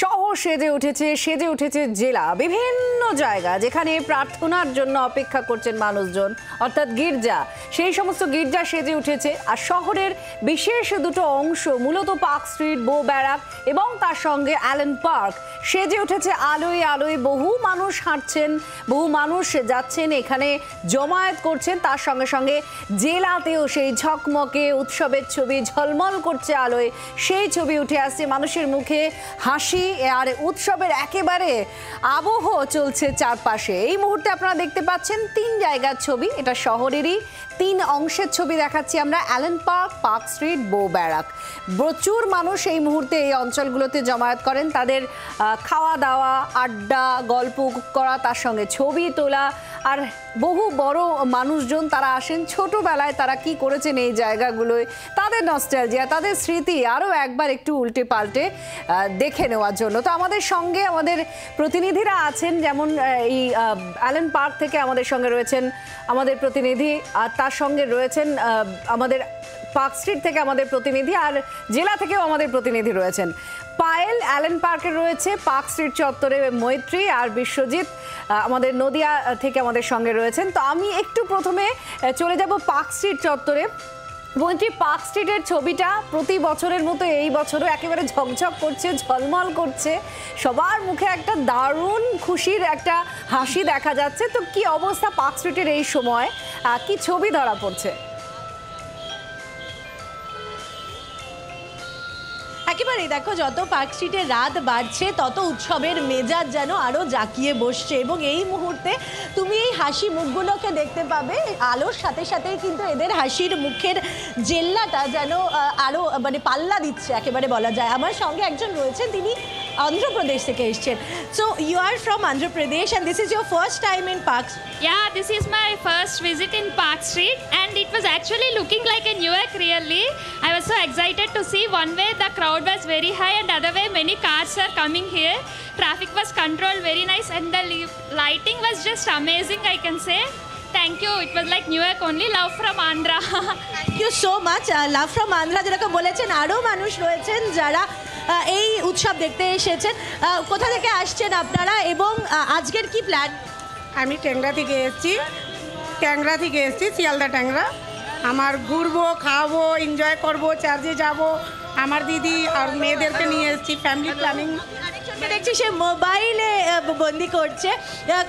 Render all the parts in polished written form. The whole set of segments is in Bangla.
শহর সেজে উঠেছে জেলা বিভিন্ন জায়গা যেখানে প্রার্থনার জন্য অপেক্ষা করছেন মানুষজন, অর্থাৎ গির্জা। সেই সমস্ত গির্জা সেজে উঠেছে। আর শহরের বিশেষ দুটো অংশ, মূলত পার্ক স্ট্রিট, বো ব্যারাক এবং তার সঙ্গে অ্যালেন পার্ক, সেজে উঠেছে আলোয় আলোয়। বহু মানুষ হাঁটছেন, বহু মানুষ যাচ্ছেন, এখানে জমায়েত করছেন। তার সঙ্গে সঙ্গে জেলাতেও সেই ঝকমকে উৎসবের ছবি, ঝলমল করছে আলোয়, সেই ছবি উঠে আসছে। মানুষের মুখে হাসি আর উৎসবের একেবারে আবহ চলছে চারপাশে। এই মুহূর্তে আপনারা দেখতে পাচ্ছেন তিন জায়গার ছবি, এটা শহরেরই তিন অংশের ছবি দেখাচ্ছি আমরা। অ্যালেন পার্ক, পার্ক স্ট্রিট, বো ব্যারাক। প্রচুর মানুষ এই মুহূর্তে এই অঞ্চলগুলোতে জমায়েত করেন। তাদের খাওয়া দাওয়া, আড্ডা, গল্প করা, তার সঙ্গে ছবি তোলা। আর বহু বড় মানুষজন তারা আসেন ছোটবেলায় তারা কি করেছেন এই জায়গাগুলোয়, তাদের নস্টালজিয়া, তাদের স্মৃতি আরও একবার একটু উল্টে পাল্টে দেখে নেওয়ার জন্য। তো আমাদের সঙ্গে আমাদের প্রতিনিধিরা আছেন, যেমন এই অ্যালেন পার্ক থেকে আমাদের সঙ্গে রয়েছেন আমাদের প্রতিনিধি, আর তার সঙ্গে রয়েছেন আমাদের পার্ক স্ট্রিট থেকে আমাদের প্রতিনিধি, আর জেলা থেকেও আমাদের প্রতিনিধি রয়েছেন। পায়েল অ্যালেন পার্কে রয়েছে, পার্ক স্ট্রিট চত্বরে মৈত্রী, আর বিশ্বজিৎ আমাদের নদিয়া থেকে আমাদের সঙ্গে রয়েছেন। তো আমি একটু প্রথমে চলে যাব পার্ক স্ট্রিট চত্বরে। মৈত্রী, পার্ক স্ট্রিটের ছবিটা প্রতি বছরের মতো এই বছরও একেবারে ঝকঝক করছে, ঝলমল করছে, সবার মুখে একটা দারুণ খুশির একটা হাসি দেখা যাচ্ছে। তো কি অবস্থা পার্ক স্ট্রিটের এই সময়, কি ছবি ধরা পড়ছে? একেবারেই দেখো, যত পার্ক স্ট্রিটে রাত বাড়ছে তত উৎসবের মেজাজ যেন আরও জাঁকিয়ে বসছে। এবং এই মুহূর্তে তুমি এই হাসি মুখগুলোকে দেখতে পাবে, আলোর সাথে সাথেই কিন্তু এদের হাসির মুখের জেল্লাটা যেন আরও মানে পাল্লা দিচ্ছে একেবারে বলা যায়। আমার সঙ্গে একজন রয়েছেন, তিনি অন্ধ্রপ্রদেশ থেকে এসছেন। So you are from Andhra Pradesh and this is your first time in Park Street? Yeah, this is my first visit in Park Street and it was actually looking like a New York really. I was so excited to see. One way the crowd was very high and other way many cars are coming here. Traffic was controlled very nice and the lighting was just amazing, I can say. Thank you. It was like New York only. Love from Andhra. Thank you so much. Love from Andhra যেরকম বলেছেন, আরও মানুষ রয়েছেন যারা এই উৎসব দেখতে এসেছেন। কোথা থেকে আসছেন আপনারা এবং আজকের কি প্ল্যান? আমি ট্যাংরা থেকে এসেছি, শিয়ালদা ট্যাংরা। আমার ঘুরবো, খাওয়াবো, এনজয় করবো, চার্জে যাব। আমার দিদি আর মেয়েদেরকে নিয়ে এসেছি, ফ্যামিলি প্ল্যানিং। দেখছি সে মোবাইলে বন্দি করছে।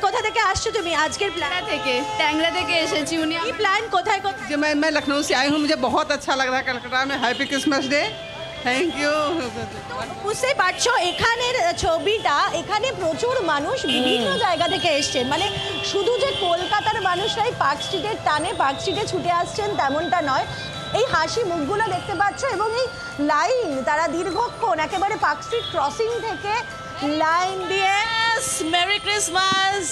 কোথা থেকে আসছো তুমি? আজকের প্ল্যান থেকে ট্যাংরা থেকে এসেছি। উনি কি প্ল্যান? কোথায় कि मैं लखनऊ से आई हूँ, मुझे बहुत अच्छा लग रहा है कलकत्ता में। Happy Christmas day. Thank you. বুঝতেই পারছো এখানের ছবিটা, এখানে প্রচুর মানুষ বিভিন্ন জায়গা থেকে এসছেন। মানে শুধু যে কলকাতার মানুষরাই পার্ক স্ট্রিটের টানে পার্ক স্ট্রিটে ছুটে আসছেন তেমনটা নয়। এই হাসি মুখগুলো দেখতে পাচ্ছ এবং এই লাইন, তারা দীর্ঘক্ষণ একেবারে পার্ক স্ট্রিট ক্রসিং থেকে লাইন দিয়ে। Merry Christmas.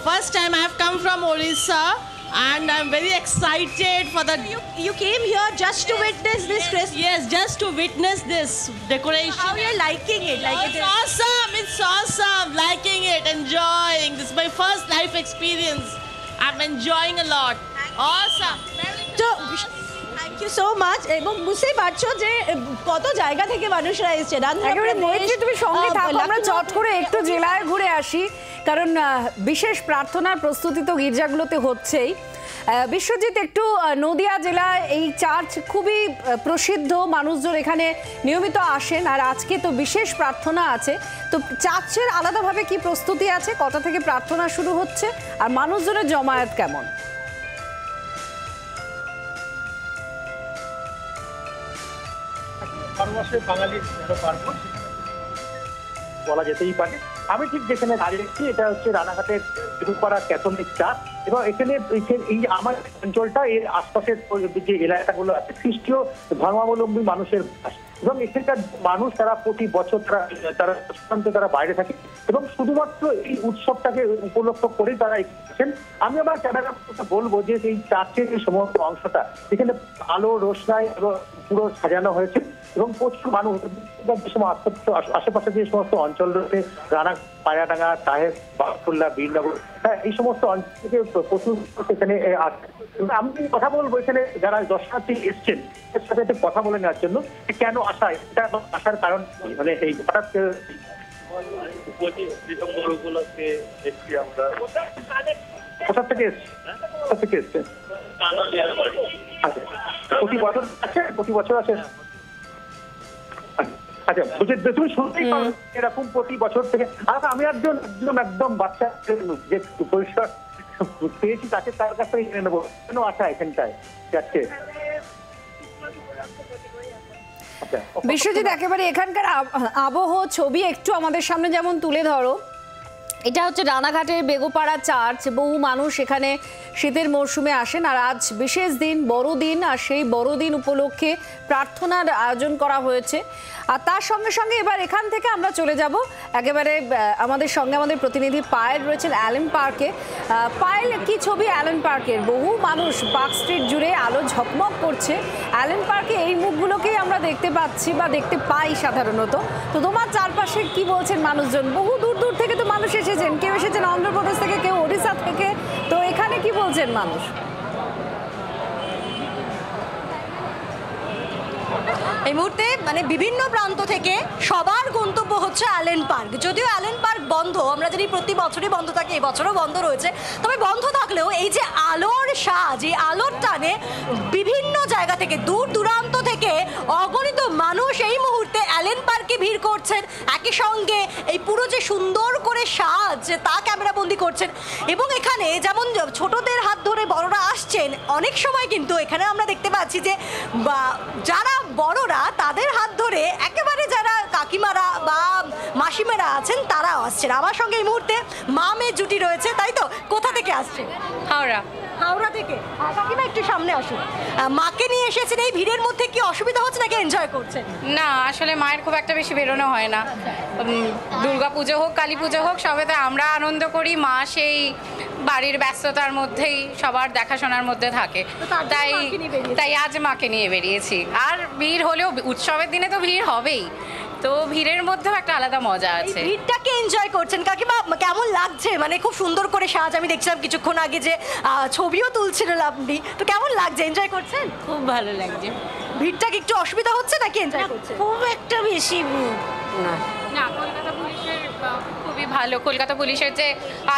First time I have come from Orissa and I'm very excited for the You came here just to witness this Christmas. yes, just to witness this decoration. How you're liking it? Like it It's is. awesome. It's awesome. Liking it, enjoying. This is my first life experience. I'm enjoying a lot. Awesome. তো থ্যাংক ইউ সো মাচ। এবং বুঝতেই পারছো যে কত জায়গা থেকে মানুষরা এসেছেন। একেবারে মৈত্রী, তুমি সঙ্গে থাকো, আমরা চট করে একটু জেলায় ঘুরে আসি, কারণ বিশেষ প্রার্থনার প্রস্তুতি তো গির্জাগুলোতে হচ্ছেই। বিশ্বজিৎ, একটু নদিয়া জেলায় এই চার্চ খুবই প্রসিদ্ধ, মানুষজন এখানে নিয়মিত আসেন, আর আজকে তো বিশেষ প্রার্থনা আছে। তো চার্চের আলাদাভাবে কি প্রস্তুতি আছে? কটা থেকে প্রার্থনা শুরু হচ্ছে আর মানুষজনের জমায়েত কেমন? বাঙালির পার্বণ বলা যেতেই পারে। আমি ঠিক যেখানে দাঁড়িয়েছি, এটা হচ্ছে রানাঘাটের বিরুপাড়া ক্যাথলিক চার্চ, এবং এখানে এই আমার অঞ্চলটা, এর আশপাশের যে এলাকাগুলো আছে খ্রিস্টীয় ধর্মাবলম্বী মানুষের বাস, এবং এখানকার মানুষ তারা প্রতি বছর তারা বাইরে থাকে এবং শুধুমাত্র এই উৎসবটাকে উপলক্ষ করেই তারা এসেছেন। আমি আমার ক্যামেরা বলবো যে এই চার্চের এই সমস্ত অংশটা এখানে আলো রোশনাই এবং পুরো সাজানো হয়েছে, এবং প্রচুর মানুষ আশেপাশে যে সমস্ত অঞ্চল রয়েছে, রানা, পায়রাডাঙ্গা, তাহের, বাগফুল্লা, বীরনগর, হ্যাঁ, এই সমস্ত অঞ্চল থেকে প্রচুর এখানে আসছে। আমি কথা বলবো এখানে যারা দর্শনার্থী এসছেন এর সাথে একটু কথা বলে নেওয়ার জন্য কেন আসা, এটা আসার কারণ মানে এই হঠাৎ কোথা থেকে এসছে? প্রতি বছর আছে। আচ্ছা, তুমি শুনতেই পারো এরকম প্রতি বছর থেকে। আমি একদম বাচ্চা যে পরিষ্কার পেয়েছি তাকে তার কাছ থেকে কিনে নেবো, কেন আসা এখানটায় যাচ্ছে। বিশ্বজিৎ, একেবারে এখানকার আবহ ছবি একটু আমাদের সামনে যেমন তুলে ধরো। এটা হচ্ছে রানাঘাটের বেগোপাড়া চার্চ। বহু মানুষ এখানে শীতের মরশুমে আসেন, আর আজ বিশেষ দিন, বড়দিন, আর সেই বড়দিন উপলক্ষে প্রার্থনার আয়োজন করা হয়েছে। আর তার সঙ্গে সঙ্গে এবার এখান থেকে আমরা চলে যাব একেবারে আমাদের সঙ্গে আমাদের প্রতিনিধি পায়েল রয়েছেন অ্যালেন পার্কে। পায়েল, কি ছবি অ্যালেন পার্কের? বহু মানুষ পার্ক স্ট্রিট জুড়ে আলো ঝকমক করছে। অ্যালেন পার্কে এই মুখগুলোকেই আমরা দেখতে পাচ্ছি বা দেখতে পাই সাধারণত। তো তোমার চারপাশে কি বলছেন মানুষজন? বহু দূর দূর থেকে তো মানুষ এসেছেন, কেউ এসেছেন অন্ধ্রপ্রদেশ থেকে, কেউ ওড়িশা থেকে। তো এখানে কি বলছেন মানুষ? এই মুহূর্তে মানে বিভিন্ন প্রান্ত থেকে সবার গন্তব্য হচ্ছে অ্যালেন পার্ক। যদিও অ্যালেন পার্ক বন্ধ, আমরা জানি প্রতি বছরই বন্ধ থাকে, এই বছরও বন্ধ রয়েছে। তবে বন্ধ থাকলেও এই যে আলোর সাজ, এই আলোর টানে বিভিন্ন জায়গা থেকে, দূর দূরান্ত থেকে অগণিত মানুষ এই মুহূর্তে অ্যালেন পার্কে ভিড় করছেন। একই সঙ্গে এই পুরো যে সুন্দর করে সাজ তা ক্যামেরাবন্দি করছেন। এবং এখানে যেমন ছোটদের হাত ধরে বড়রা আসছেন, অনেক সময় কিন্তু এখানে আমরা দেখতে পাচ্ছি যে যারা বড়রা তাদের হাত ধরে একেবারে যারা কাকিমারা বা মাসিমারা আছেন তারাও আসছেন। আমার সঙ্গে এই মুহূর্তে মা মেয়ে জুটি রয়েছে, তাই তো? কোথা থেকে আসছে? হাওড়া থেকে। কাকিমা একটু সামনে আসুন। মাকে নিয়ে এসেছেন, এই ভিড়ের মধ্যে কি অসুবিধা হচ্ছে নাকি এনজয় করছেন? না, আসলে মায়ের খুব একটা বেশি বেরোনো হয় না। দুর্গা পুজো হোক, কালী পুজো হোক, সবেতে আমরা আনন্দ করি। মা সেই বাড়ির ব্যস্ততার মধ্যেই সবার দেখাশোনার মধ্যে থাকে, তাই আজ মাকে নিয়ে বেরিয়েছি। আর ভিড় হলেও উৎসবের দিনে তো ভিড় হবেই, তো ভিড়ের মধ্যেও একটা আলাদা মজা আছে। ভিড়টাকে এনজয় করছেন। কাকিমা, কেমন লাগছে? মানে খুব সুন্দর করে সাজ, আমি দেখছিলাম কিছুক্ষণ আগে যে ছবিও তুলছিলেন আপনি, তো কেমন লাগছে? এনজয় করছেন? খুব ভালো লাগছে। ভিড়টাকে একটু অসুবিধা হচ্ছে নাকি এনজয় করছেন? খুব একটা বেশি না। কলকাতা পুলিশের খুবই ভালো। কলকাতা পুলিশের যে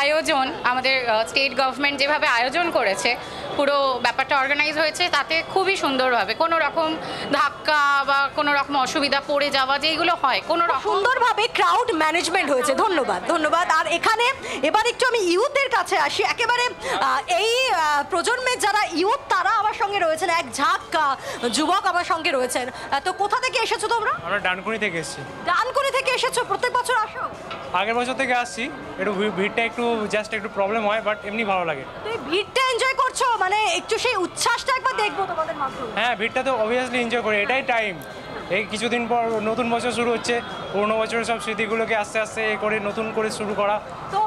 আয়োজন, আমাদের স্টেট গভর্নমেন্ট যেভাবে আয়োজন করেছে, পুরো ব্যাপারটা অর্গানাইজ হয়েছে, তাতে খুবই সুন্দরভাবে, কোনো রকম ধাক্কা বা কোনো রকম অসুবিধা পড়ে যাওয়া যেগুলো হয়, কোনো রকম সুন্দরভাবে ক্রাউড ম্যানেজমেন্ট হয়েছে। ধন্যবাদ। আর এখানে এবার একটু আমি ইউথের কাছে আসি। একেবারে এই প্রজন্মের যারা ইউথ, তারা আমার সঙ্গে রয়েছেন, এক ঝাঁক যুবক আমার সঙ্গে রয়েছেন। তো কোথা থেকে এসেছো তোমরা? আমরা ডানকুনি থেকে এসেছি। ডানকুনি থেকে এসেছো? প্রত্যেক বছর আসো? আগের বছর থেকে আসছি। একটু ভিড়টা একটু প্রবলেম হয়, বাট এমনি ভালো লাগে। তো এই ভিড়টা এনজয় করছো? মানে একটু সেই উচ্ছ্বাসটা একবার দেখবো তোমাদের মাধ্যমে। হ্যাঁ, ভিড়টা তো অবভিয়াসলি এনজয় করি, এটাই টাইম। এই কিছুদিন পর নতুন বছর শুরু হচ্ছে, পুরোনো বছরের সব স্মৃতিগুলোকে আস্তে আস্তে করে নতুন করে শুরু করা। তো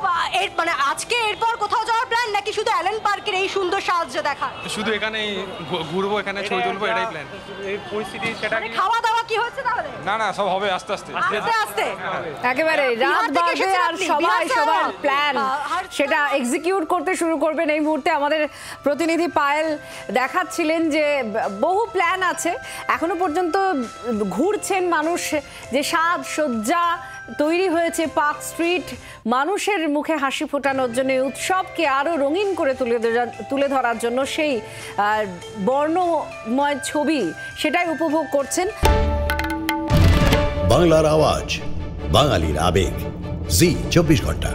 এর মানে আজকে এরপর কোথাও যাওয়ার প্ল্যান নাকি শুধু অ্যালেন পার্কের এই সুন্দর সাহায্য দেখা? শুধু এখানেই ঘুরবো, এখানে ছবি তুলবো, এটাই প্ল্যান। এই পরিস্থিতি সেটা খাওয়া দাওয়া কি হচ্ছে তাহলে? না, সব হবে আস্তে আস্তে। একেবারে রাত বাজে আর সবার প্ল্যান সেটা এক্সিকিউট করতে শুরু করবেন। এই মুহূর্তে আমাদের প্রতিনিধি পায়েল দেখাচ্ছিলেন যে বহু প্ল্যান আছে, এখনো পর্যন্ত ঘুরছেন মানুষ। যে সাজ সজ্জা তৈরি হয়েছে পার্ক স্ট্রিট, মানুষের মুখে হাসি ফোটানোর জন্য, উৎসবকে আরও রঙিন করে তুলে ধরার জন্য সেই বর্ণময় ছবি, সেটাই উপভোগ করছেন। বাংলার আওয়াজ, বাঙালির আবেগ, জি 24 ঘন্টা।